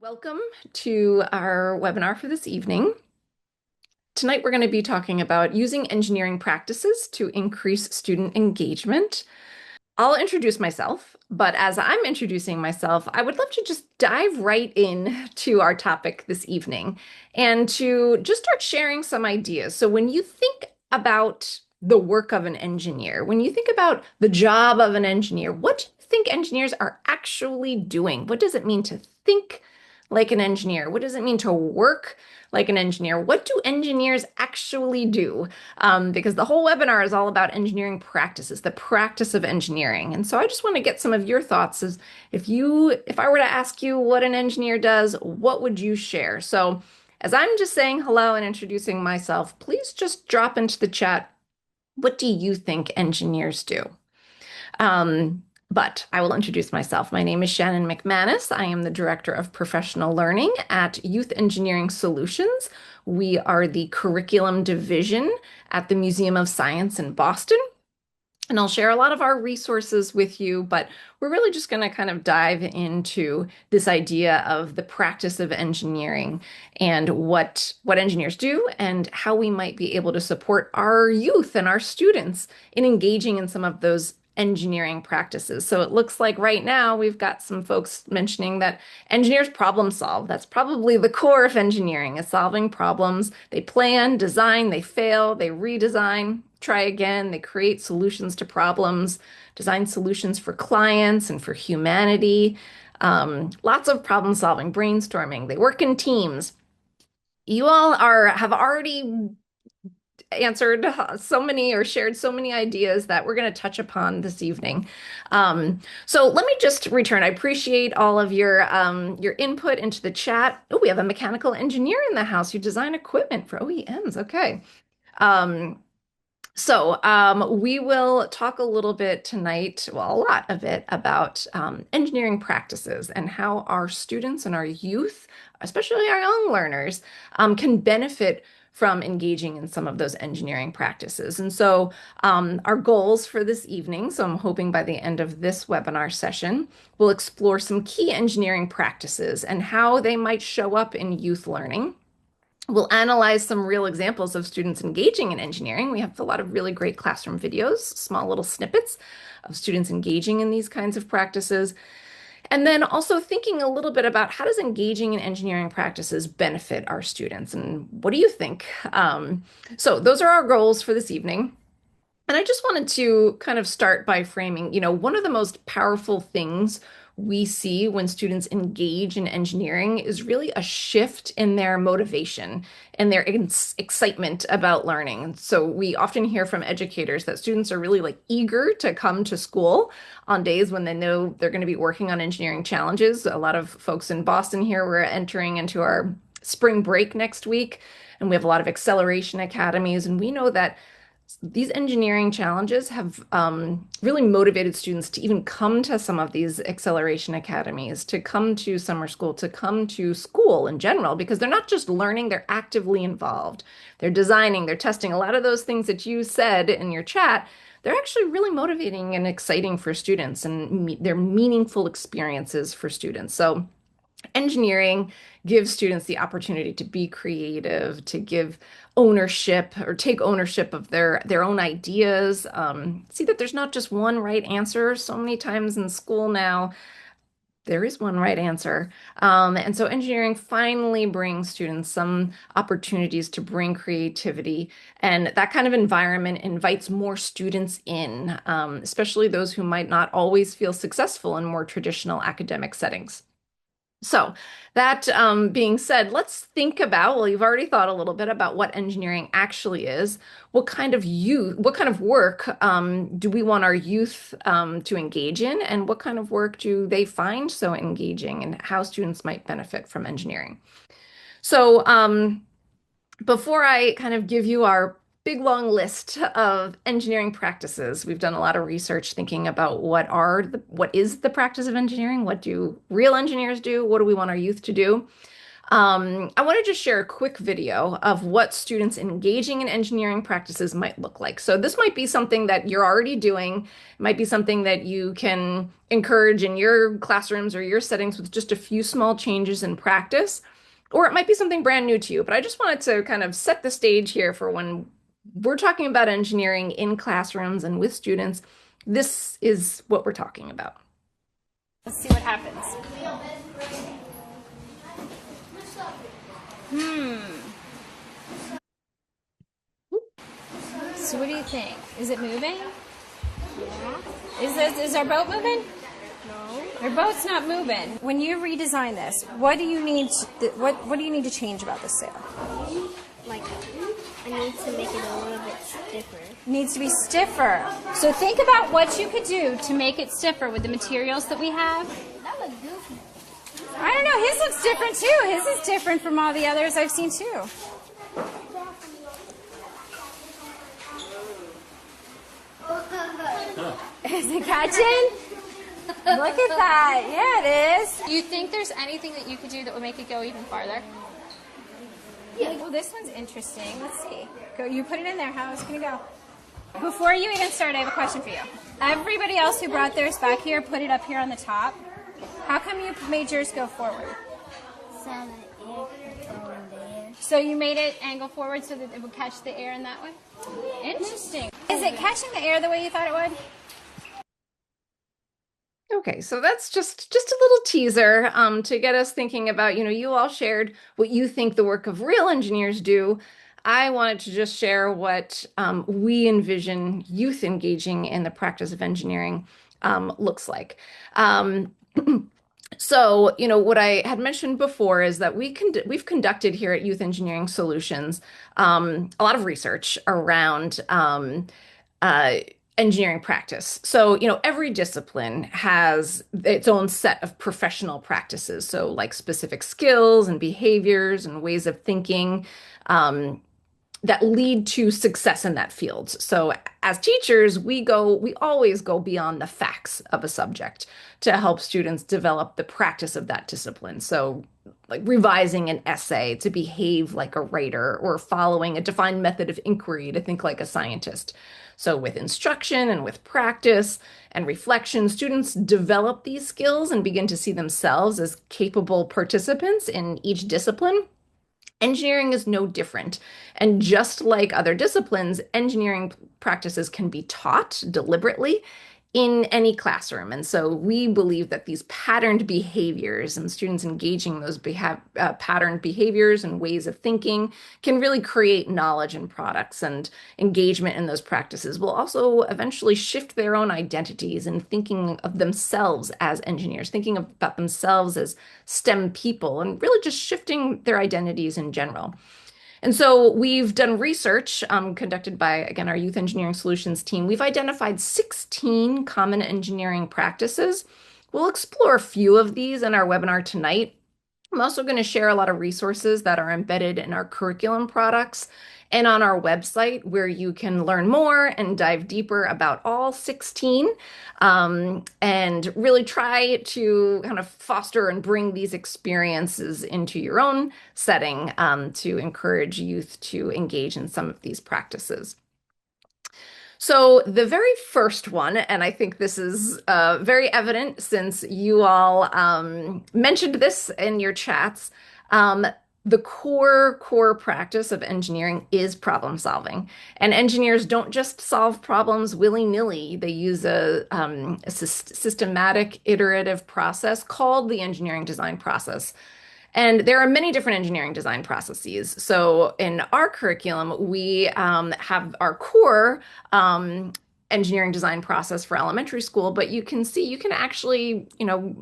Welcome to our webinar for this evening. Tonight, we're going to be talking about using engineering practices to increase student engagement. I'll introduce myself, but as I'm introducing myself, I would love to just dive right in to our topic this evening and to just start sharing some ideas. So when you think about the work of an engineer, when you think about the job of an engineer, what do you think engineers are actually doing? What does it mean to think like an engineer? What does it mean to work like an engineer? What do engineers actually do? Because the whole webinar is all about engineering practices, the practice of engineering. And so I just want to get some of your thoughts as if I were to ask you what an engineer does, what would you share? So as I'm just saying hello and introducing myself, please just drop into the chat. What do you think engineers do? But I will introduce myself. My name is Shannon McManus. I am the Director of Professional Learning at Youth Engineering Solutions. We are the curriculum division at the Museum of Science in Boston. And I'll share a lot of our resources with you, but we're really just going to kind of dive into this idea of the practice of engineering and what engineers do and how we might be able to support our youth and our students in engaging in some of those engineering practices. So it looks like right now we've got some folks mentioning that engineers problem solve. That's probably the core of engineering, is solving problems. They plan, design, they fail, they redesign, try again, they create solutions to problems, design solutions for clients and for humanity. Lots of problem solving, brainstorming. They work in teams. You all have already answered so many or shared so many ideas that we're going to touch upon this evening. So let me just return. I appreciate all of your input into the chat. Oh, we have a mechanical engineer in the house who design equipment for OEMs. Okay. Um, we will talk a little bit tonight, well, a lot of it, about engineering practices and how our students and our youth, especially our young learners, can benefit from engaging in some of those engineering practices. And so our goals for this evening, so I'm hoping by the end of this webinar session, we'll explore some key engineering practices and how they might show up in youth learning. We'll analyze some real examples of students engaging in engineering. We have a lot of really great classroom videos, small little snippets of students engaging in these kinds of practices. And then also thinking a little bit about how does engaging in engineering practices benefit our students? And what do you think? So those are our goals for this evening. And I just wanted to kind of start by framing, one of the most powerful things we see when students engage in engineering is really a shift in their motivation and their excitement about learning. So we often hear from educators that students are really like eager to come to school on days when they know they're going to be working on engineering challenges. A lot of folks in Boston here, we're entering into our spring break next week, and we have a lot of acceleration academies, and we know that these engineering challenges have really motivated students to even come to some of these acceleration academies, to come to summer school, to come to school in general, because they're not just learning, they're actively involved. They're designing, they're testing. A lot of those things that you said in your chat, they're actually really motivating and exciting for students, and they're meaningful experiences for students. So engineering gives students the opportunity to be creative, to give ownership or take ownership of their own ideas. See that there's not just one right answer. So many times in school now, there is one right answer. And so engineering finally brings students some opportunities to bring creativity. And that kind of environment invites more students in, especially those who might not always feel successful in more traditional academic settings. So that being said, let's think about, well, you've already thought a little bit about what engineering actually is. What kind of work do we want our youth to engage in, and what kind of work do they find so engaging, and how students might benefit from engineering? So before I kind of give you our big long list of engineering practices, we've done a lot of research thinking about what is the practice of engineering? What do real engineers do? What do we want our youth to do? I want to just share a quick video of what students engaging in engineering practices might look like. So this might be something that you're already doing, it might be something that you can encourage in your classrooms or your settings with just a few small changes in practice, or it might be something brand new to you. But I just wanted to kind of set the stage here for when we're talking about engineering in classrooms and with students. This is what we're talking about. Let's see what happens. So what do you think? Is it moving? Yeah. Is our boat moving? No. Our boat's not moving. When you redesign this, what do you need what do you need to change about this sail? Like, I need to make it a little bit stiffer. Needs to be stiffer. So think about what you could do to make it stiffer with the materials that we have. That looks goofy. I don't know, his looks different too. His is different from all the others I've seen too. Is it catching? Look at that. Yeah, it is. Do you think there's anything that you could do that would make it go even farther? Yeah. Well, this one's interesting. Let's see. Go. You put it in there. How is it going to go? Before you even start, I have a question for you. Everybody else who brought theirs back here put it up here on the top. How come you made yours go forward? So the air could go in there. So you made it angle forward so that it would catch the air in that way? Interesting. Is it catching the air the way you thought it would? Okay, so that's just a little teaser to get us thinking about, you all shared what you think the work of real engineers do. I wanted to just share what we envision youth engaging in the practice of engineering looks like. So, what I had mentioned before is that we've conducted here at Youth Engineering Solutions a lot of research around engineering practice. So, every discipline has its own set of professional practices. So, like specific skills and behaviors and ways of thinking that lead to success in that field. So, as teachers, we always go beyond the facts of a subject to help students develop the practice of that discipline. So, like revising an essay to behave like a writer or following a defined method of inquiry to think like a scientist. So with instruction and with practice and reflection, students develop these skills and begin to see themselves as capable participants in each discipline. Engineering is no different. And just like other disciplines, engineering practices can be taught deliberately in any classroom. And so we believe that these patterned behaviors and students engaging those patterned behaviors and ways of thinking can really create knowledge and products, and engagement in those practices will also eventually shift their own identities and thinking of themselves as engineers, thinking about themselves as STEM people, and really just shifting their identities in general. And so we've done research conducted by, again, our Youth Engineering Solutions team. We've identified 16 common engineering practices. We'll explore a few of these in our webinar tonight. I'm also going to share a lot of resources that are embedded in our curriculum products and on our website, where you can learn more and dive deeper about all 16 and really try to kind of foster and bring these experiences into your own setting to encourage youth to engage in some of these practices. So the very first one, and I think this is very evident since you all mentioned this in your chats, the core practice of engineering is problem solving. And engineers don't just solve problems willy-nilly. They use a systematic iterative process called the engineering design process. And there are many different engineering design processes. So in our curriculum, we have our core engineering design process for elementary school, but you can actually,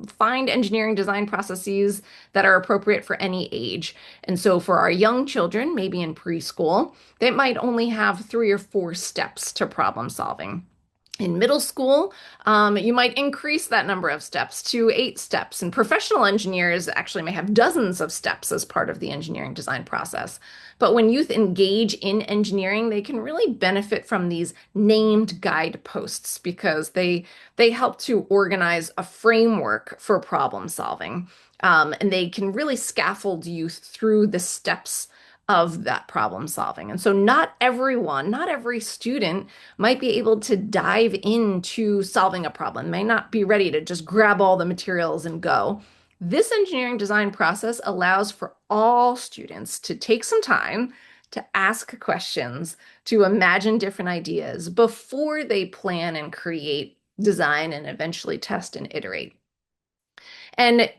find engineering design processes that are appropriate for any age. And so for our young children, maybe in preschool, they might only have 3 or 4 steps to problem solving. In middle school, you might increase that number of steps to 8 steps, and professional engineers actually may have dozens of steps as part of the engineering design process. But when youth engage in engineering, they can really benefit from these named guideposts because they help to organize a framework for problem solving. And they can really scaffold youth through the steps of that problem solving. And so not everyone, not every student might be able to dive into solving a problem, may not be ready to just grab all the materials and go. This engineering design process allows for all students to take some time to ask questions, to imagine different ideas before they plan and create, design, and eventually test and iterate. And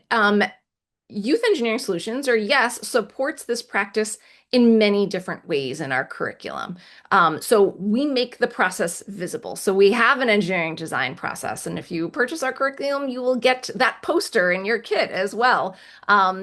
Youth Engineering Solutions, or YES, supports this practice in many different ways in our curriculum. So we make the process visible. So we have an engineering design process, and if you purchase our curriculum, you will get that poster in your kit as well.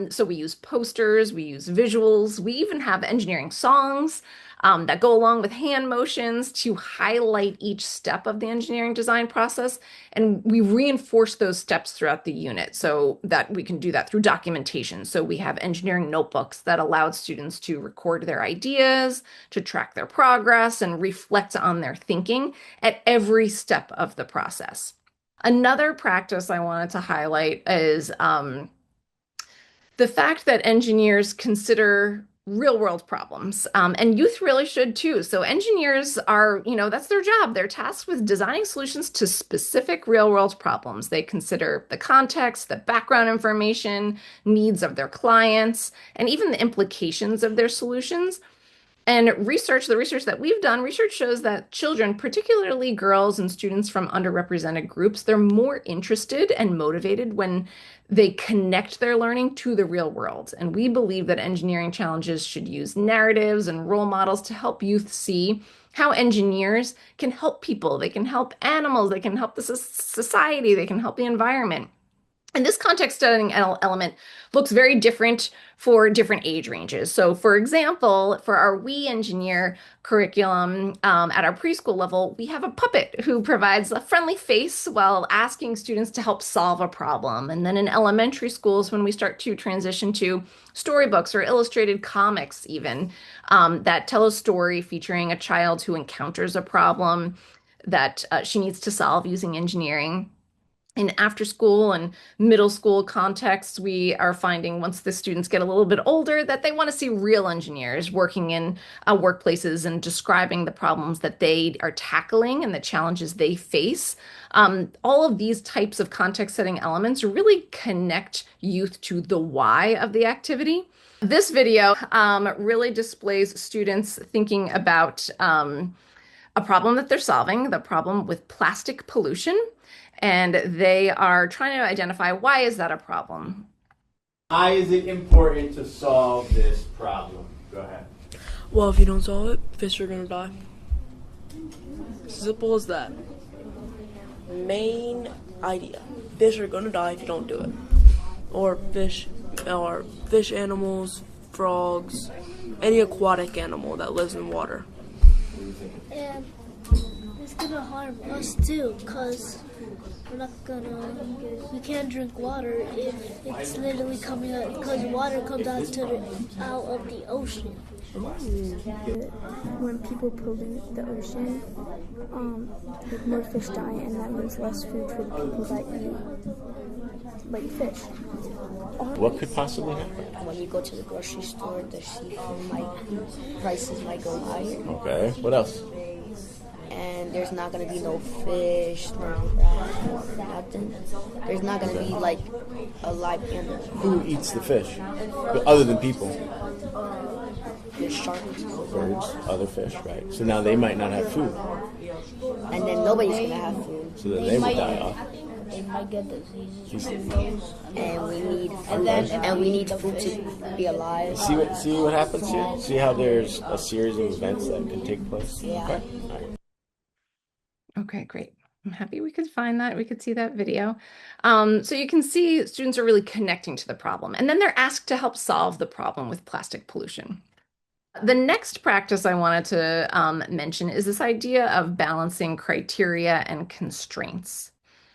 So we use posters, we use visuals, we even have engineering songs that go along with hand motions to highlight each step of the engineering design process. And we reinforce those steps throughout the unit so that we can do that through documentation. So we have engineering notebooks that allow students to record their ideas, to track their progress, and reflect on their thinking at every step of the process. Another practice I wanted to highlight is the fact that engineers consider real world problems, and youth really should too. So engineers are, that's their job. They're tasked with designing solutions to specific real world problems. They consider the context, the background information, needs of their clients, and even the implications of their solutions. And the research that we've done, research shows that children, particularly girls and students from underrepresented groups, they're more interested and motivated when they connect their learning to the real world. And we believe that engineering challenges should use narratives and role models to help youth see how engineers can help people. They can help animals, they can help the society, they can help the environment. And this context setting element looks very different for different age ranges. So, for example, for our We Engineer curriculum at our preschool level, we have a puppet who provides a friendly face while asking students to help solve a problem. And then in elementary schools, when we start to transition to storybooks or illustrated comics, even that tell a story featuring a child who encounters a problem that she needs to solve using engineering. In after school and middle school contexts, we are finding once the students get a little bit older that they want to see real engineers working in workplaces and describing the problems that they are tackling and the challenges they face. All of these types of context setting elements really connect youth to the why of the activity. This video really displays students thinking about a problem that they're solving, the problem with plastic pollution, and they are trying to identify why is that a problem. Why is it important to solve this problem? Go ahead. Well, if you don't solve it, fish are gonna die. Simple as that. Main idea. Fish are gonna die if you don't do it. Or fish animals, frogs, any aquatic animal that lives in water. And it's gonna harm us too, cause we can't drink water if it's literally coming out, because water comes out of the ocean. When people pollute the ocean, more fish die, and that means less food for the people that eat, like fish. What could possibly happen? When you go to the grocery store, the seafood prices might go higher. Okay, what else? And there's not going to be no fish, no crab, nothing. There's not going to be like a live animal. Who eats the fish? Other than people? There's sharks. Birds, other fish, right? So now they might not have food. And then nobody's going to have food. So then they would die off. They might get diseases from those. And we need food to be alive. See what happens here? See how there's a series of events that can take place? Yeah. Okay. All right. Okay, great. I'm happy we could find that. We could see that video. So you can see students are really connecting to the problem. And then they're asked to help solve the problem with plastic pollution. The next practice I wanted to mention is this idea of balancing criteria and constraints.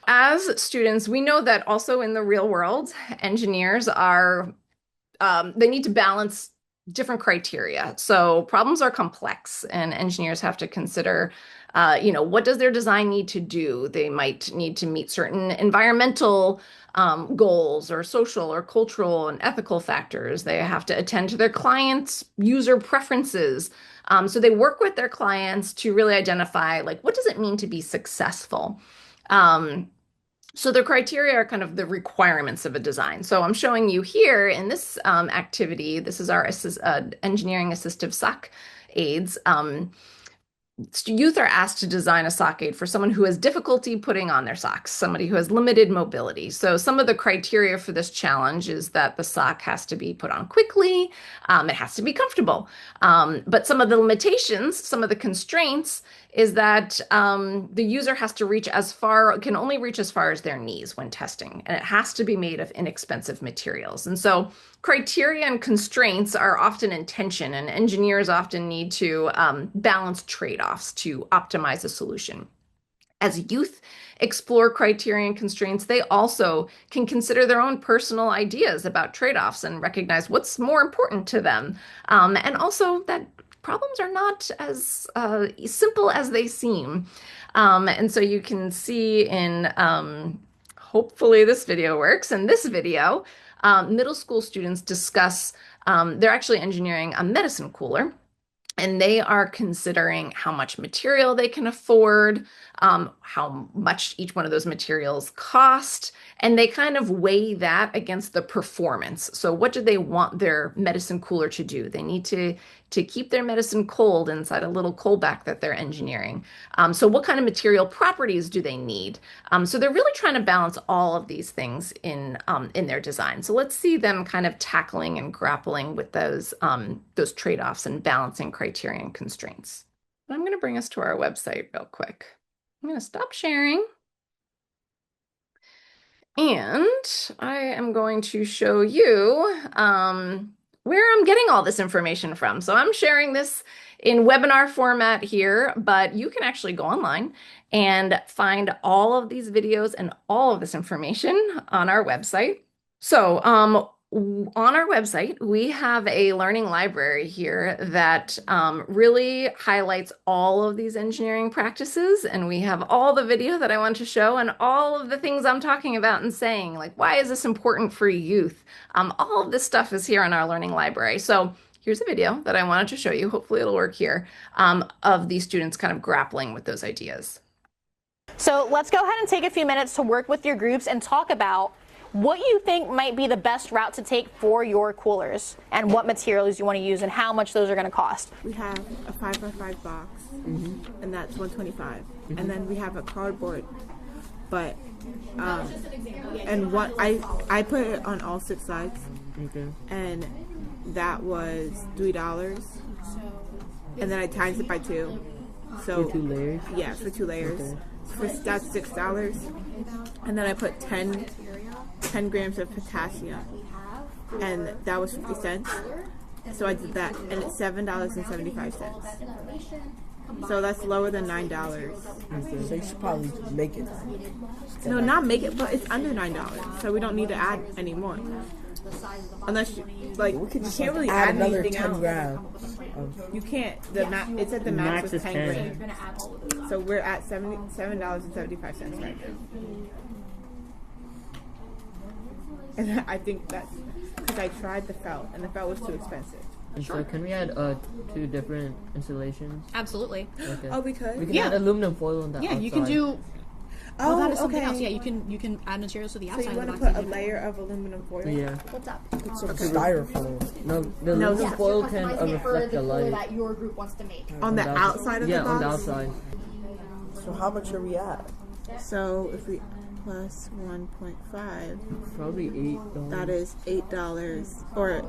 As students, we know that also in the real world, engineers are they need to balance different criteria. So problems are complex, and engineers have to consider, what does their design need to do? They might need to meet certain environmental goals or social or cultural and ethical factors. They have to attend to their clients' user preferences. So they work with their clients to really identify, like, what does it mean to be successful? Um, so the criteria are kind of the requirements of a design. So I'm showing you here in this activity, this is our engineering assistive sock aids. Youth are asked to design a sock aid for someone who has difficulty putting on their socks, somebody who has limited mobility. So some of the criteria for this challenge is that the sock has to be put on quickly, it has to be comfortable. But some of the limitations, some of the constraints is that the user has to can only reach as far as their knees when testing, and it has to be made of inexpensive materials. And so criteria and constraints are often in tension, and engineers often need to balance trade-offs to optimize a solution. As youth explore criteria and constraints, they also can consider their own personal ideas about trade-offs and recognize what's more important to them. And also that problems are not as simple as they seem. And so you can see in, hopefully this video works, in this video, middle school students discuss, they're actually engineering a medicine cooler. And they are considering how much material they can afford, how much each one of those materials cost, and they kind of weigh that against the performance. So what do they want their medicine cooler to do? They need to keep their medicine cold inside a little cold back that they're engineering. So what kind of material properties do they need? So they're really trying to balance all of these things in their design. So let's see them kind of tackling and grappling with those trade-offs and balancing criteria and constraints. I'm going to bring us to our website real quick. I'm going to stop sharing. And I am going to show you where I'm getting all this information from. So I'm sharing this in webinar format here, but you can actually go online and find all of these videos and all of this information on our website. So on our website, we have a learning library here that really highlights all of these engineering practices. And we have all the video that I want to show and all of the things I'm talking about and saying, like, why is this important for youth? All of this stuff is here in our learning library. So here's a video that I wanted to show you. Hopefully it'll work here, of these students kind of grappling with those ideas. So let's go ahead and take a few minutes to work with your groups and talk about what you think might be the best route to take for your coolers and what materials you want to use and how much those are going to cost. We have a 5x5 box, and that's $125. And then we have a cardboard, but and what I put it on all 6 sides, and that was $3. And then I times it by 2. So for 2 layers? Yeah, for 2 layers. Okay. That's $6. And then I put 10 grams of potassium, and that was 50 cents. So I did that, and it's $7.75. So that's lower than $9. Okay. So you should probably make it. No, not make it, but it's under $9. So we don't need to add any more. Unless you, like, we could you just can't really add add another anything 10 else. grams. You can't. It said the max was 10 grams. So we're at $7.75 right now. And I think that's because I tried the felt, and the felt was too expensive. And so can we add 2 different installations? Absolutely. Okay. Oh, we could? We can add aluminum foil on the outside. Yeah, you can do. Oh, that is something okay. else. Yeah, you can add materials to the outside. So you of want the to box put a layer of aluminum foil? Yeah. What's up? Put some styrofoam. No, the aluminum foil can reflect the light. That your group wants to make. On the outside of the box? Yeah, on the outside. So how much are we at? So if we plus 1.5, probably $8. That is $8, or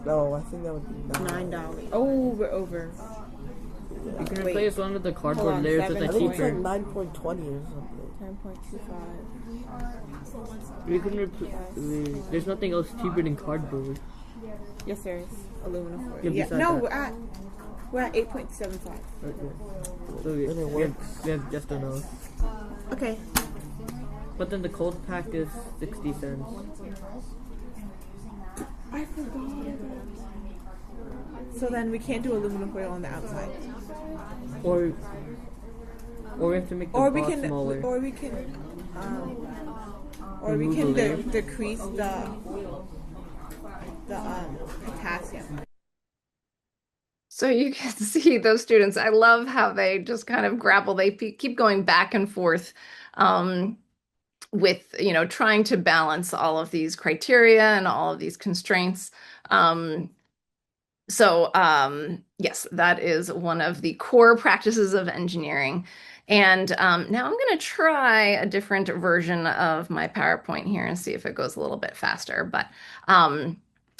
no, I think that would be $9. Oh, we're over. You can replace one of the cardboard layers with a cheaper. It's like 9.20 or something. 10.25. We can there's nothing else cheaper than cardboard. Yes, there is aluminum foil. Yeah, Yeah, beside no, that. we're at 8.75. Okay. So we have just enough. Okay. But then the cold pack is 60 cents. I forgot. So then we can't do aluminum foil on the outside. Or we have to make the box smaller. Or we can decrease the potassium. So you can see those students. I love how they just kind of grapple. They keep going back and forth with, trying to balance all of these criteria and all of these constraints. Yes, that is one of the core practices of engineering. And now I'm going to try a different version of my PowerPoint here and see if it goes a little bit faster. But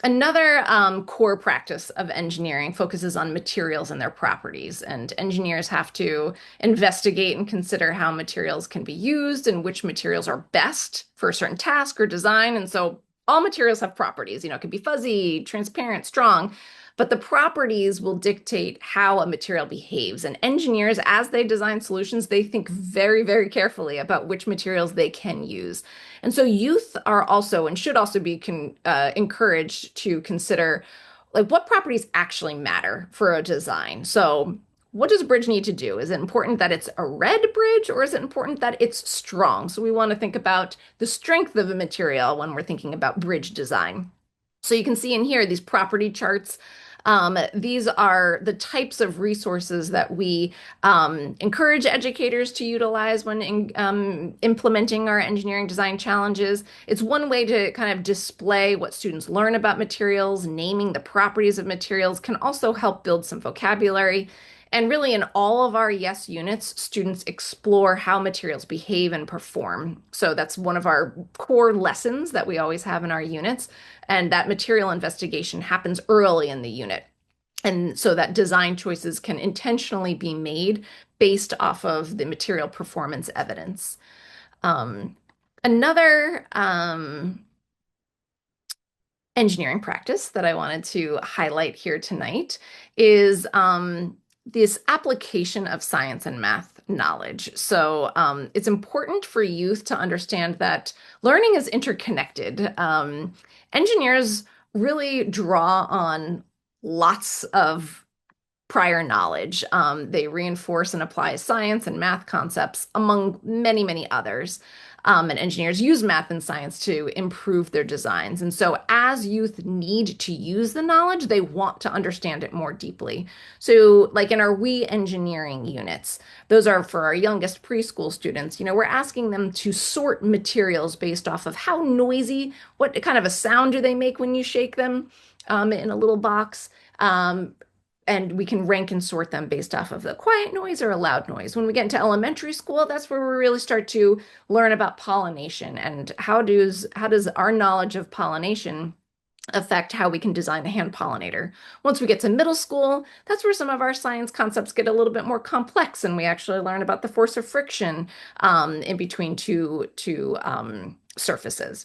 another core practice of engineering focuses on materials and their properties. And engineers have to investigate and consider how materials can be used and which materials are best for a certain task or design. And so all materials have properties. It can be fuzzy, transparent, strong. But the properties will dictate how a material behaves. And engineers, as they design solutions, they think very, very carefully about which materials they can use. And so youth are also and should also be encouraged to consider like what properties actually matter for a design. So what does a bridge need to do? Is it important that it's a red bridge or is it important that it's strong? So we want to think about the strength of a material when we're thinking about bridge design. So you can see in here these property charts. These are the types of resources that we encourage educators to utilize when implementing our engineering design challenges. It's one way to kind of display what students learn about materials. Naming the properties of materials can also help build some vocabulary. And really, in all of our YES units, students explore how materials behave and perform. So that's one of our core lessons that we always have in our units. And that material investigation happens early in the unit. And so that design choices can intentionally be made based off of the material performance evidence. Another engineering practice that I wanted to highlight here tonight is this application of science and math knowledge. So it's important for youth to understand that learning is interconnected. Engineers really draw on lots of prior knowledge. They reinforce and apply science and math concepts among many, many others. And engineers use math and science to improve their designs. And so as youth need to use the knowledge, they want to understand it more deeply. So like in our We Engineering units, those are for our youngest preschool students, we're asking them to sort materials based off of how noisy, what kind of a sound do they make when you shake them in a little box. And we can rank and sort them based off of the quiet noise or a loud noise. When we get into elementary school, that's where we really start to learn about pollination and how does our knowledge of pollination affect how we can design a hand pollinator. Once we get to middle school, that's where some of our science concepts get a little bit more complex and we actually learn about the force of friction in between two surfaces.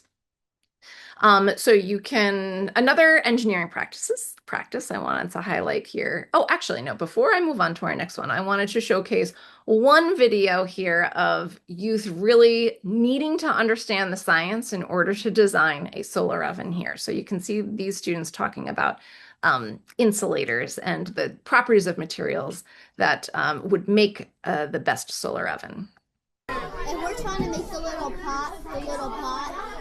So you can, another engineering practice I wanted to highlight here. Oh, actually, no, before I move on to our next one, I wanted to showcase one video here of youth really needing to understand the science in order to design a solar oven here. So you can see these students talking about insulators and the properties of materials that would make the best solar oven. If we're trying to make the little pot,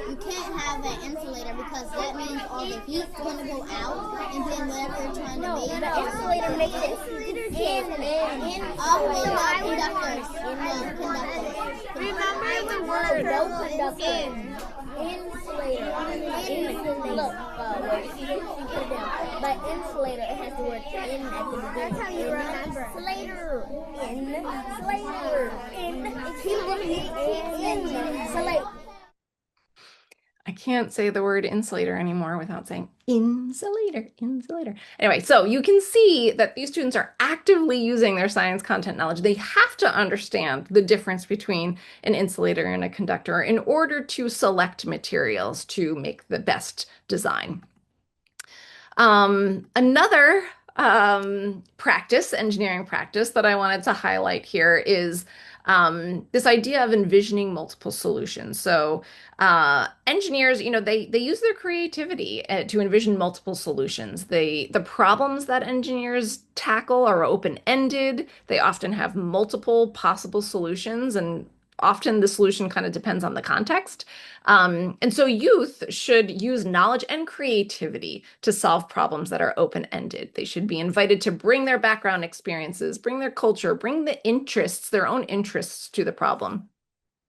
you can't have an insulator because that means all the heat's going to go out, and then whatever you're trying to make, the insulator makes it conductors. Remember the word no conductor. Insulator. Look, but insulator, it has the word in at the beginning. That's how you remember. Insulator. Insulate. I can't say the word insulator anymore without saying insulator. Anyway, so you can see that these students are actively using their science content knowledge. They have to understand the difference between an insulator and a conductor in order to select materials to make the best design. Another practice, engineering practice that I wanted to highlight here is this idea of envisioning multiple solutions. So engineers, they use their creativity to envision multiple solutions. The problems that engineers tackle are open-ended. They often have multiple possible solutions, and often the solution kind of depends on the context. And so youth should use knowledge and creativity to solve problems that are open-ended. They should be invited to bring their background experiences, bring their culture, bring the interests, their own interests to the problem.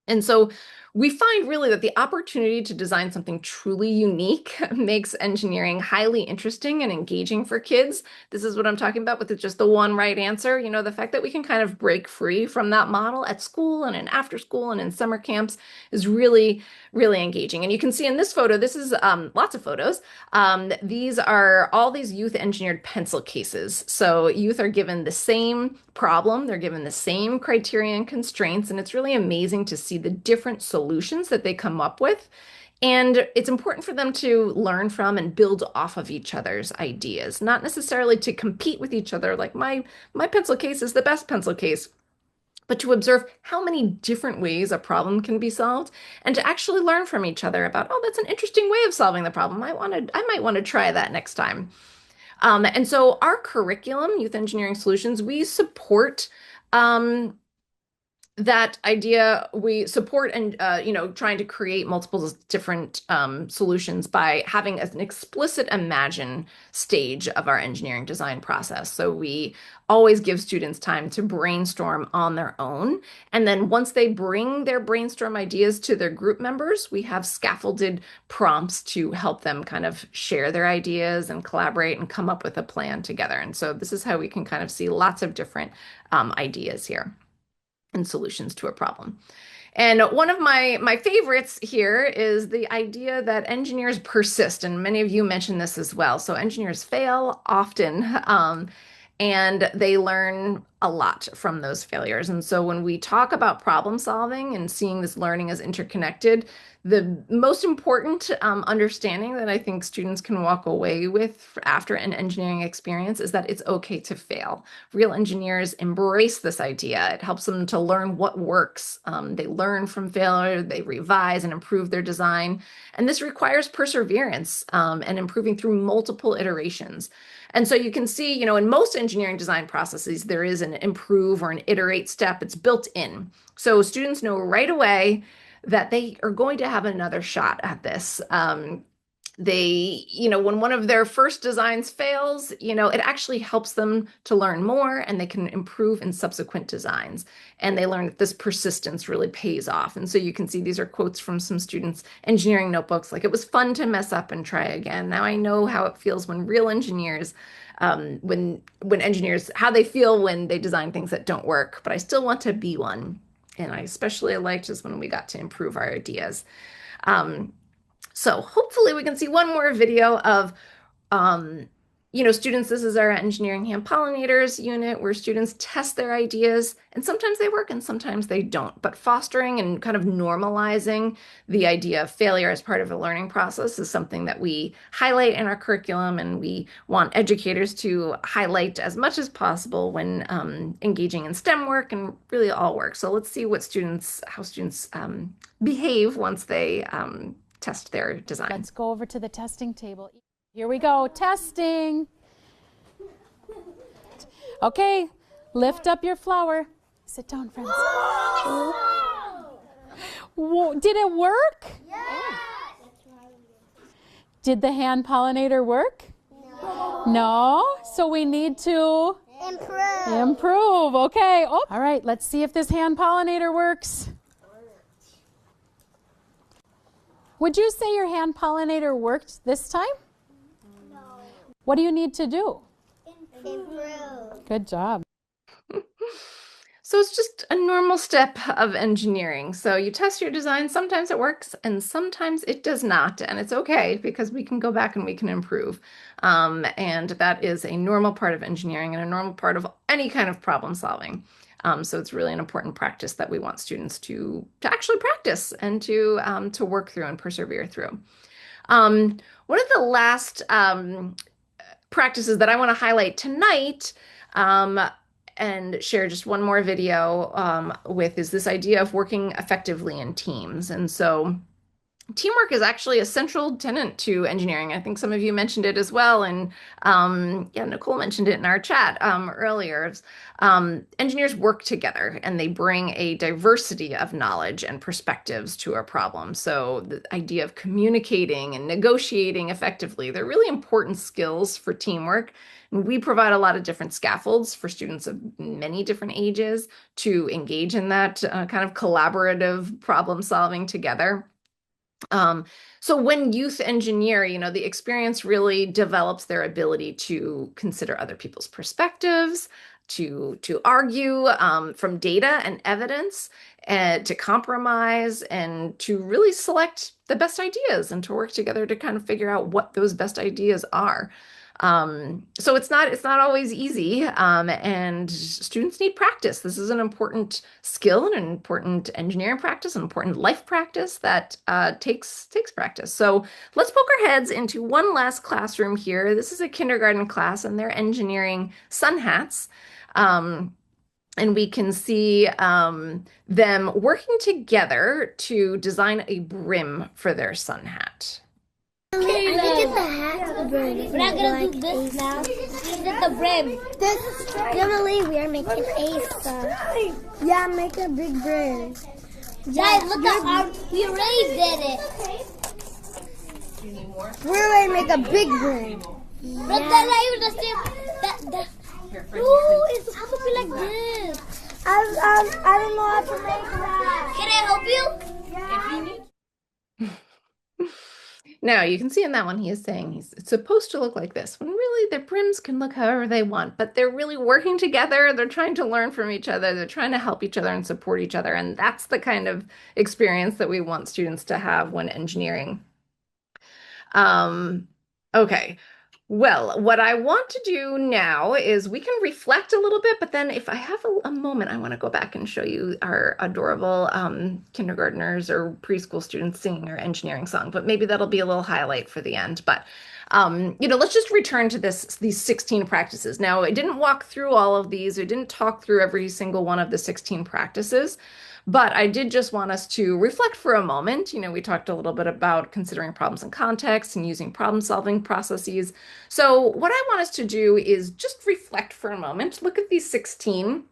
And so we find really that the opportunity to design something truly unique makes engineering highly interesting and engaging for kids. This is what I'm talking about with just the one right answer. The fact that we can kind of break free from that model at school and in after school and in summer camps is really, really engaging. And you can see in this photo, this is lots of photos. These are all these youth engineered pencil cases. So youth are given the same problem, they're given the same criteria and constraints, and it's really amazing to see the different solutions that they come up with. And it's important for them to learn from and build off of each other's ideas, not necessarily to compete with each other, like my pencil case is the best pencil case, but to observe how many different ways a problem can be solved and to actually learn from each other about, oh, that's an interesting way of solving the problem. I might want to try that next time. And so our curriculum, Youth Engineering Solutions, we support that idea. We support and trying to create multiple different solutions by having an explicit imagine stage of our engineering design process. So we always give students time to brainstorm on their own, and then once they bring their brainstorm ideas to their group members, we have scaffolded prompts to help them kind of share their ideas and collaborate and come up with a plan together. And so this is how we can kind of see lots of different ideas here and solutions to a problem. And one of my favorites here is the idea that engineers persist, and many of you mentioned this as well. So engineers fail often, and they learn a lot from those failures. And so when we talk about problem solving and seeing this learning as interconnected, the most important understanding that I think students can walk away with after an engineering experience is that it's okay to fail. Real engineers embrace this idea. It helps them to learn what works. They learn from failure, they revise and improve their design. And this requires perseverance and improving through multiple iterations. And so you can see, in most engineering design processes, there is an improve or an iterate step. It's built in. So students know right away that they are going to have another shot at this. When one of their first designs fails, it actually helps them to learn more and they can improve in subsequent designs. And they learn that this persistence really pays off. And so you can see these are quotes from some students' engineering notebooks, like, it was fun to mess up and try again. Now I know how it feels when real engineers, when engineers, how they feel when they design things that don't work, but I still want to be one. And I especially liked is when we got to improve our ideas. So hopefully we can see one more video of, students. This is our engineering hand pollinators unit where students test their ideas, and sometimes they work and sometimes they don't. But fostering and kind of normalizing the idea of failure as part of a learning process is something that we highlight in our curriculum, and we want educators to highlight as much as possible when engaging in STEM work and really all work. So let's see how students behave once they test their design. Let's go over to the testing table. Here we go, testing. Okay, lift up your flower. Sit down, friends. Whoa, did it work? Yes. Did the hand pollinator work? No. No? So we need to improve. Okay. Oh. All right, let's see if this hand pollinator works. Would you say your hand pollinator worked this time? No. What do you need to do? Improve. Good job. So it's just a normal step of engineering. So you test your design, sometimes it works and sometimes it does not. And it's okay because we can go back and we can improve. And that is a normal part of engineering and a normal part of any kind of problem solving. So it's really an important practice that we want students to actually practice and to work through and persevere through. One of the last practices that I want to highlight tonight, and share just one more video with is this idea of working effectively in teams. And so teamwork is actually a central tenet to engineering. I think some of you mentioned it as well, and yeah, Nicole mentioned it in our chat earlier. Engineers work together and they bring a diversity of knowledge and perspectives to a problem. So the idea of communicating and negotiating effectively, they're really important skills for teamwork. And we provide a lot of different scaffolds for students of many different ages to engage in that kind of collaborative problem solving together. So when youth engineer, the experience really develops their ability to consider other people's perspectives, to argue from data and evidence, and to compromise, and to really select the best ideas and to work together to kind of figure out what those best ideas are. So it's not always easy, and students need practice. This is an important skill and an important engineering practice, an important life practice that takes practice. So let's poke our heads into one last classroom here. This is a kindergarten class, and they're engineering sun hats. And we can see them working together to design a brim for their sun hat. Okay, I think it's the hat brim. We're not gonna do this now. This is the brim. Normally we are making a stuff. Yeah, make a big brim. Guys, look how we already did it. We're going to make a big brim. But that's not even the same. No, it's supposed to be like this. I don't know how to make that. Can I help you? Now, you can see in that one, he is saying it's supposed to look like this, when really their brims can look however they want, but they're really working together. They're trying to learn from each other. They're trying to help each other and support each other. And that's the kind of experience that we want students to have when engineering. Okay. Well, what I want to do now is we can reflect a little bit, but then if I have a moment, I want to go back and show you our adorable kindergartners or preschool students singing our engineering song, but maybe that'll be a little highlight for the end. But let's just return to these 16 practices. Now, I didn't walk through all of these. I didn't talk through every single one of the 16 practices. But I did just want us to reflect for a moment. We talked a little bit about considering problems in context and using problem-solving processes. So what I want us to do is just reflect for a moment, look at these 16,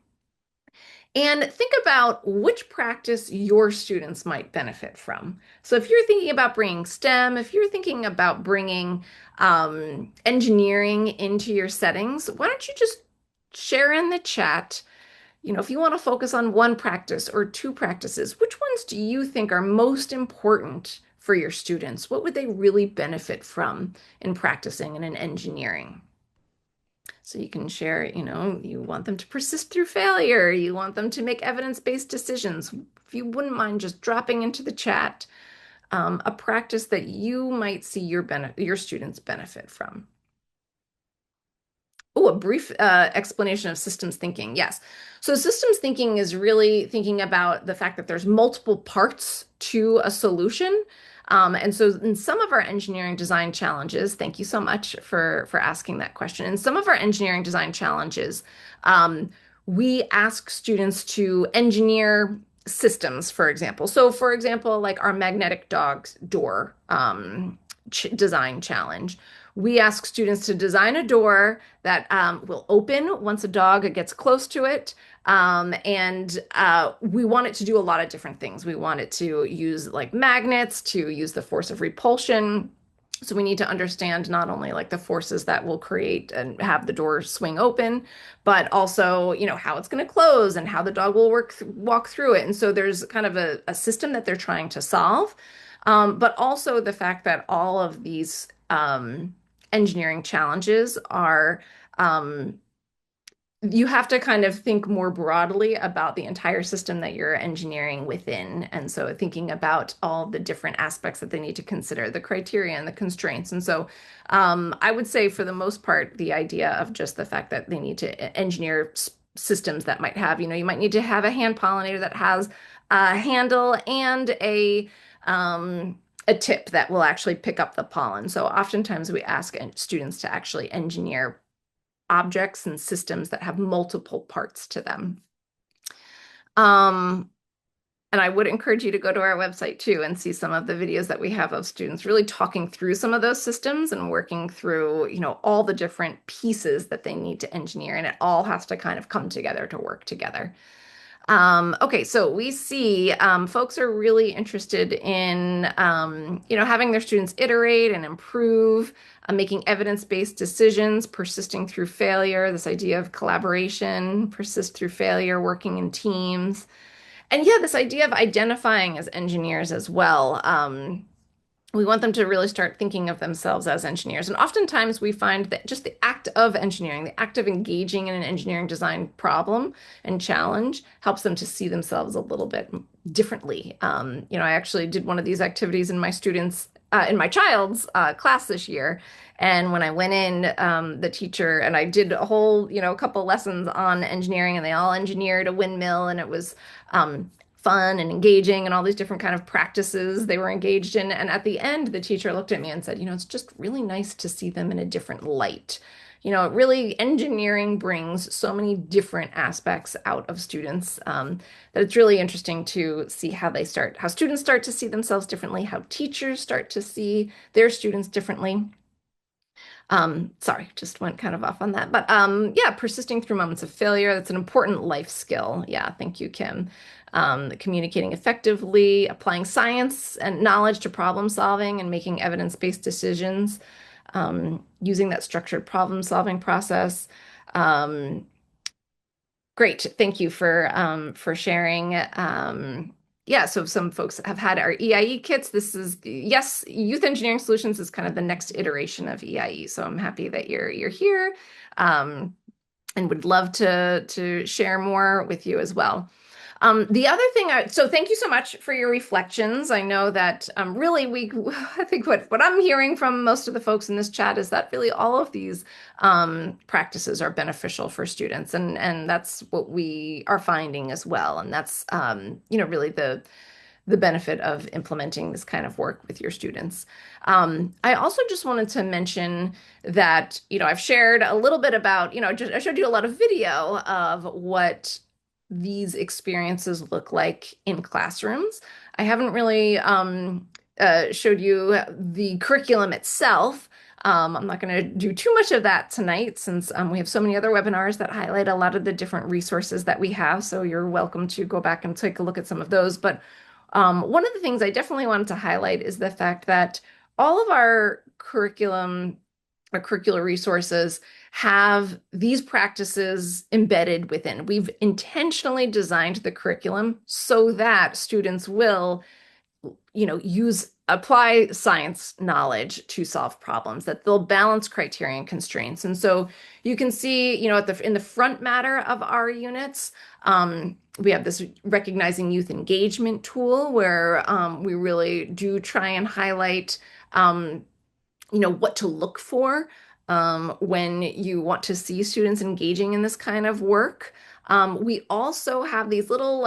and think about which practice your students might benefit from. So if you're thinking about bringing STEM, if you're thinking about bringing engineering into your settings, why don't you just share in the chat, if you want to focus on one practice or two practices, which ones do you think are most important for your students? What would they really benefit from in practicing and in engineering? So you can share, you want them to persist through failure. You want them to make evidence-based decisions. If you wouldn't mind just dropping into the chat a practice that you might see your students benefit from. Oh, a brief explanation of systems thinking. Yes. So systems thinking is really thinking about the fact that there's multiple parts to a solution. And so in some of our engineering design challenges, thank you so much for asking that question. In some of our engineering design challenges, we ask students to engineer systems, for example. So for example, like our magnetic door design challenge. We ask students to design a door that will open once a dog gets close to it. And we want it to do a lot of different things. We want it to use like magnets, to use the force of repulsion. So we need to understand not only like the forces that will create and have the door swing open, but also, how it's going to close and how the dog will walk through it. And so there's kind of a system that they're trying to solve. But also the fact that all of these engineering challenges are, you have to kind of think more broadly about the entire system that you're engineering within. And so thinking about all the different aspects that they need to consider, the criteria and the constraints. And so I would say for the most part, the idea of just the fact that they need to engineer systems that might have, you might need to have a hand pollinator that has a handle and a a tip that will actually pick up the pollen. So oftentimes we ask students to actually engineer objects and systems that have multiple parts to them. And I would encourage you to go to our website too and see some of the videos that we have of students really talking through some of those systems and working through, all the different pieces that they need to engineer. And it all has to kind of come together to work together. Okay, so we see folks are really interested in, having their students iterate and improve, making evidence-based decisions, persisting through failure, this idea of collaboration, persist through failure, working in teams. And yeah, this idea of identifying as engineers as well. We want them to really start thinking of themselves as engineers. And oftentimes we find that just the act of engineering, the act of engaging in an engineering design problem and challenge helps them to see themselves a little bit differently. I actually did one of these activities in in my child's class this year. And when I went in, the teacher and I did a whole, couple lessons on engineering, and they all engineered a windmill, and it was fun and engaging and all these different kind of practices they were engaged in. And at the end, the teacher looked at me and said, it's just really nice to see them in a different light. Really engineering brings so many different aspects out of students that it's really interesting to see how students start to see themselves differently, how teachers start to see their students differently. Sorry, just went kind of off on that. But yeah, persisting through moments of failure, that's an important life skill. Yeah, thank you, Kim. Communicating effectively, applying science and knowledge to problem solving and making evidence-based decisions, using that structured problem solving process. Great, thank you for sharing. Yeah, so some folks have had our EIE kits. This is, yes, Youth Engineering Solutions is kind of the next iteration of EIE. So I'm happy that you're here, and would love to share more with you as well. The other thing, so thank you so much for your reflections. I know that really I think what I'm hearing from most of the folks in this chat is that really all of these practices are beneficial for students, and that's what we are finding as well. And that's really the benefit of implementing this kind of work with your students. I also just wanted to mention that, I've shared a little bit about, I showed you a lot of video of what these experiences look like in classrooms. I haven't really showed you the curriculum itself. I'm not going to do too much of that tonight since we have so many other webinars that highlight a lot of the different resources that we have. So you're welcome to go back and take a look at some of those. But one of the things I definitely wanted to highlight is the fact that all of our curriculum or curricular resources have these practices embedded within. We've intentionally designed the curriculum so that students will, apply science knowledge to solve problems, that they'll balance criteria and constraints. And so you can see, in the front matter of our units, we have this recognizing youth engagement tool where we really do try and highlight, what to look for when you want to see students engaging in this kind of work. We also have these little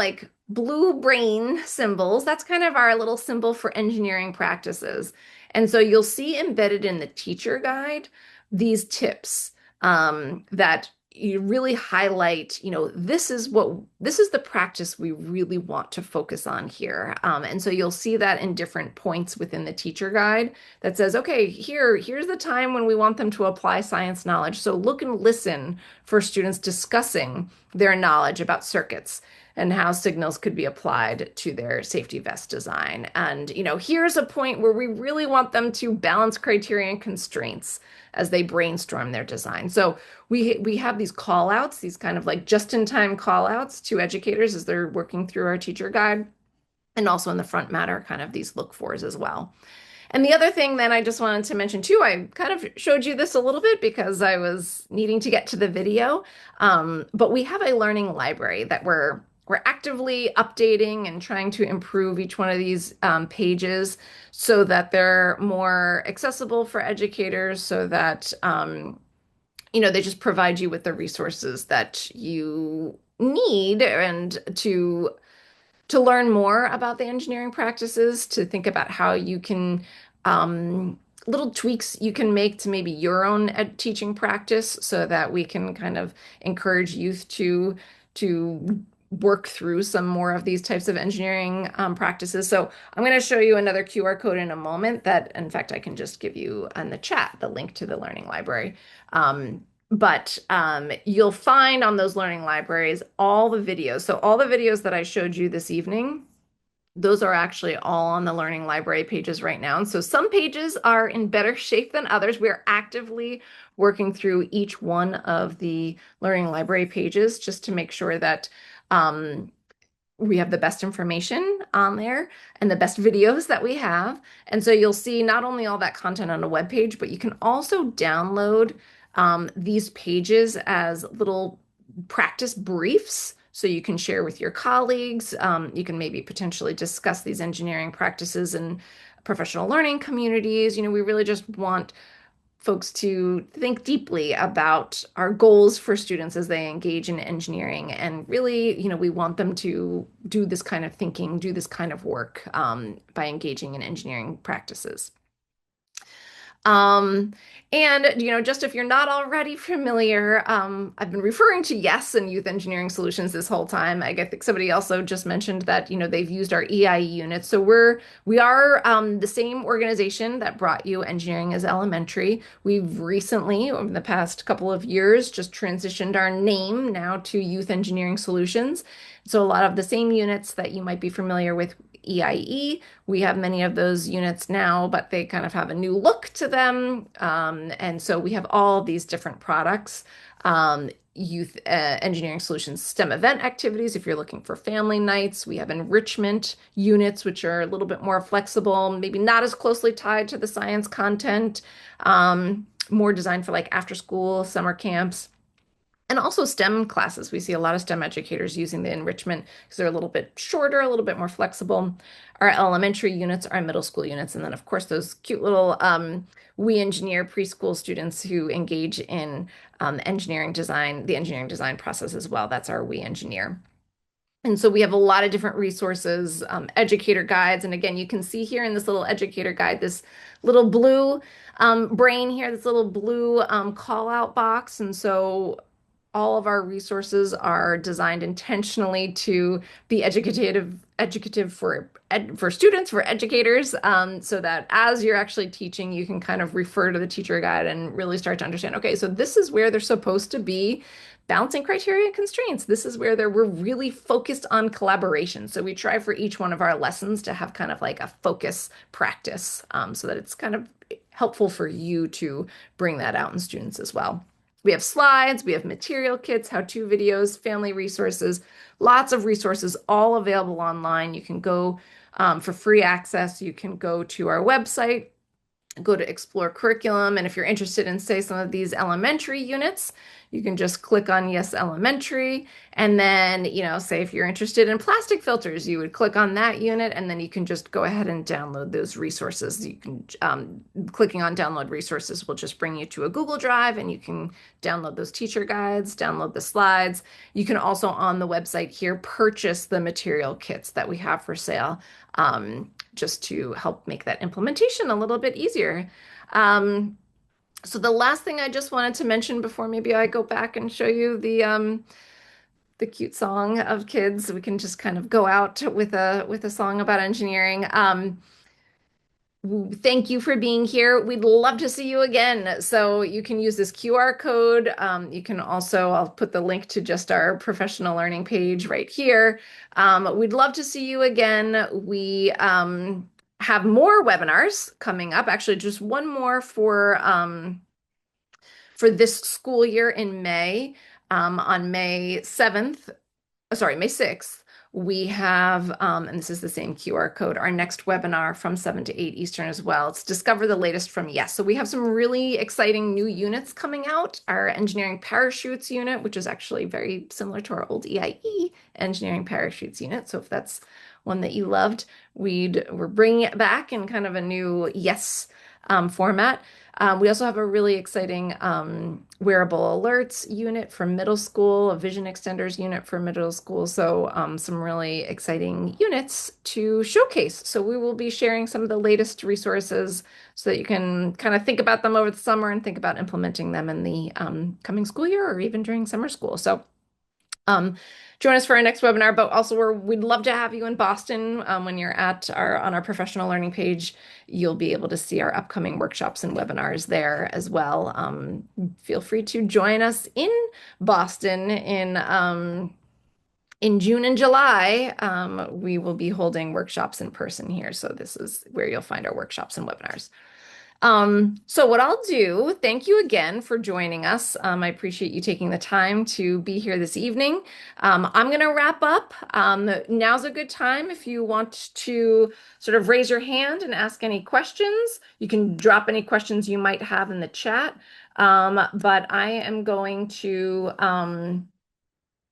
blue brain symbols. That's kind of our little symbol for engineering practices. And so you'll see embedded in the teacher guide these tips that you really highlight, this is the practice we really want to focus on here. And so you'll see that in different points within the teacher guide that says, okay, here's the time when we want them to apply science knowledge. So look and listen for students discussing their knowledge about circuits and how signals could be applied to their safety vest design. And, here's a point where we really want them to balance criteria and constraints as they brainstorm their design. So we have these call outs, these kind of just-in-time call outs to educators as they're working through our teacher guide, and also in the front matter, kind of these look-fors as well. And the other thing that I just wanted to mention too, I kind of showed you this a little bit because I was needing to get to the video, but we have a learning library that we're actively updating and trying to improve each one of these pages so that they're more accessible for educators, so that they just provide you with the resources that you need and to to learn more about the engineering practices, to think about how you can little tweaks you can make to maybe your own teaching practice so that we can kind of encourage youth to work through some more of these types of engineering practices. So I'm going to show you another QR code in a moment that, in fact, I can just give you in the chat the link to the learning library. But you'll find on those learning libraries all the videos. So all the videos that I showed you this evening, those are actually all on the learning library pages right now. And so some pages are in better shape than others. We're actively working through each one of the learning library pages just to make sure that we have the best information on there and the best videos that we have. And so you'll see not only all that content on a web page, but you can also download these pages as little practice briefs. So you can share with your colleagues. You can maybe potentially discuss these engineering practices in professional learning communities. We really just want folks to think deeply about our goals for students as they engage in engineering. And really, we want them to do this kind of thinking, do this kind of work by engaging in engineering practices. And just if you're not already familiar, I've been referring to YES and Youth Engineering Solutions this whole time. I think somebody also just mentioned that, they've used our EIE unit. So we are the same organization that brought you Engineering as Elementary. We've recently, over the past couple of years, just transitioned our name now to Youth Engineering Solutions. So a lot of the same units that you might be familiar with EIE. We have many of those units now, but they kind of have a new look to them. And so we have all these different products. Youth Engineering Solutions STEM event activities, if you're looking for family nights. We have enrichment units, which are a little bit more flexible, maybe not as closely tied to the science content, more designed for like after school, summer camps. And also STEM classes. We see a lot of STEM educators using the enrichment because they're a little bit shorter, a little bit more flexible. Our elementary units, our middle school units, and then of course those cute little We Engineer preschool students who engage in engineering design, the engineering design process as well. That's our We Engineer. And so we have a lot of different resources, educator guides. And again, you can see here in this little educator guide, this little blue brain here, this little blue call out box. And so all of our resources are designed intentionally to be educative for students, for educators, so that as you're actually teaching, you can kind of refer to the teacher guide and really start to understand, okay, so this is where they're supposed to be balancing criteria and constraints. This is where we're really focused on collaboration. So we try for each one of our lessons to have kind of like a focus practice, so that it's kind of helpful for you to bring that out in students as well. We have slides, we have material kits, how-to videos, family resources, lots of resources all available online. You can go for free access. You can go to our website, go to Explore Curriculum. And if you're interested in, say, some of these elementary units, you can just click on Yes Elementary. And then, say if you're interested in plastic filters, you would click on that unit, and then you can just go ahead and download those resources. You can, clicking on download resources will just bring you to a Google Drive, and you can download those teacher guides, download the slides. You can also on the website here purchase the material kits that we have for sale, just to help make that implementation a little bit easier. So the last thing I just wanted to mention before maybe I go back and show you the cute song of kids, we can just kind of go out with a song about engineering. Thank you for being here. We'd love to see you again. So you can use this QR code. You can also, I'll put the link to just our professional learning page right here. We'd love to see you again. We have more webinars coming up. Actually, just one more for this school year in May. On May 7th, May 6th, we have, and this is the same QR code, our next webinar from 7 to 8 Eastern as well. It's Discover the Latest from YES. So we have some really exciting new units coming out. Our Engineering Parachutes unit, which is actually very similar to our old EIE Engineering Parachutes unit. So if that's one that you loved, we're bringing it back in kind of a new YES format. We also have a really exciting wearable alerts unit for middle school, a vision extenders unit for middle school. So some really exciting units to showcase. So we will be sharing some of the latest resources so that you can kind of think about them over the summer and think about implementing them in the coming school year or even during summer school. So join us for our next webinar, but also we'd love to have you in Boston when you're on our professional learning page. You'll be able to see our upcoming workshops and webinars there as well. Feel free to join us in Boston in June and July. We will be holding workshops in person here, so this is where you'll find our workshops and webinars. So what I'll do, thank you again for joining us. I appreciate you taking the time to be here this evening. I'm going to wrap up. Now's a good time if you want to sort of raise your hand and ask any questions. You can drop any questions you might have in the chat. But I am going to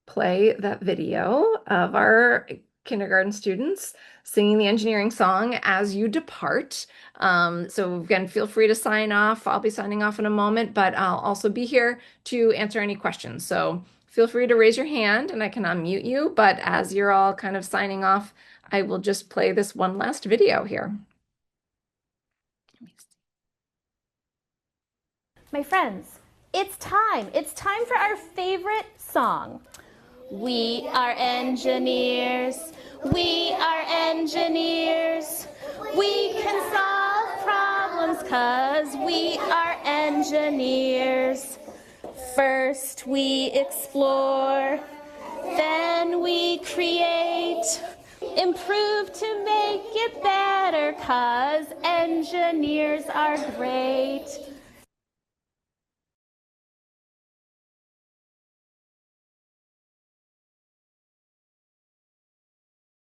play that video of our kindergarten students singing the engineering song as you depart. So again, feel free to sign off. I'll be signing off in a moment, but I'll also be here to answer any questions. So feel free to raise your hand and I can unmute you. But as you're all kind of signing off, I will just play this one last video here. My friends, it's time. It's time for our favorite song. We are engineers. We are engineers. We can solve problems 'cause we are engineers. First we explore, then we create, improve to make it better 'cause engineers are great.